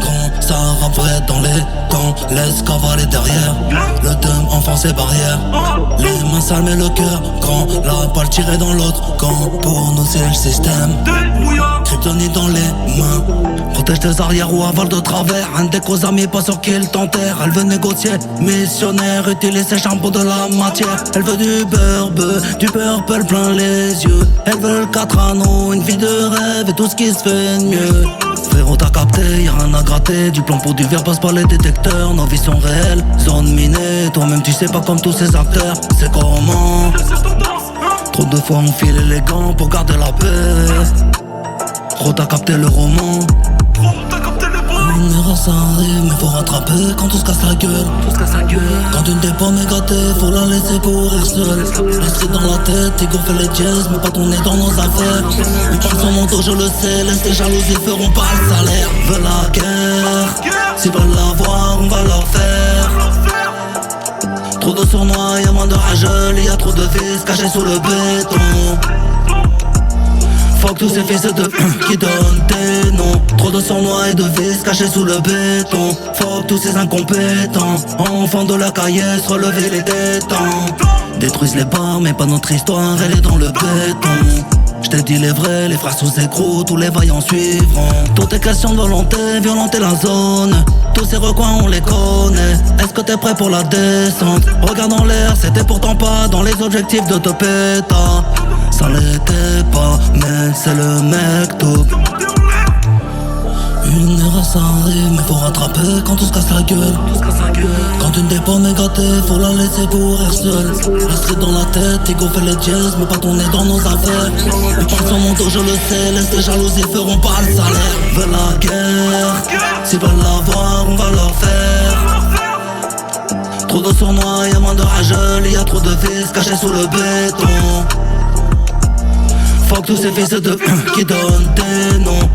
Grand, ça rappe dans les temps, laisse cavaler derrière. Le dum enfonce ses barrières. Les mains sales mais le cœur grand, la balle tirée dans l'autre camp. Pour nous c'est le système, kryptonite dans les mains. Protège tes arrières ou avale de travers. Un deck aux amis, pas sûr qu'il t'enterre. Elle veut négocier, missionnaire, utilise ses charbons de la matière. Elle veut du beurre, du purple plein les yeux. Elle veut le 4 anneaux, une vie de rêve et tout ce qui se fait de mieux. Frérot t'as capté, y'a rien à gratter. Du plan pour du verre passe par les détecteurs. Nos vies sont réelles, zone minée. Toi-même tu sais pas comme tous ces acteurs. C'est comment trop de fois on file les gants pour garder la paix. Gros t'as capté le roman. Une erreur ça arrive mais faut rattraper quand tout se casse la gueule. Quand une des pommes est gâtée, faut la laisser courir seule. Rester dans la tête, Tigo fait les jazz, mais pas tourner dans nos affaires. Ils parlent sur mon dos, je le sais, laisse les jalousies feront pas le salaire. Veulent la guerre, s'ils veulent la voir, on va leur faire. Trop de sournois, y'a moins de rageux, y'a trop de vis cachés sous le béton. Fuck tous ces fils de qui donnent des noms. Trop de sournois et de vis cachés sous le béton. Fuck tous ces incompétents, enfants de la caillasse, relever les tétans. Détruisent les bars mais pas notre histoire, elle est dans le béton. J't'ai dit les vrais, les frères sous écrou, tous les vaillants suivront. Toutes est question de volonté, violenter la zone. Tous ces recoins on les connaît. Est-ce que t'es prêt pour la descente? Regarde en l'air, c'était pourtant pas dans les objectifs de te péta. Ça l'était pas, mais c'est le mec tout. Une erreur ça arrive, mais faut rattraper quand tout se casse la gueule. Quand une des pommes est gâtée, faut la laisser courir seule. Rester dans la tête, Tigo fait les jazz, mais pas tourner dans nos affaires. Ils parlent sur mon dos, je le sais, laisse les jalousies feront pas le salaire. Veulent la guerre, s'ils veulent la voir, on va leur faire. Trop de sournois, y'a moins de rageux, y'a trop de vis cachés sous le béton. Fuck tous ces fils de qui donnent des noms.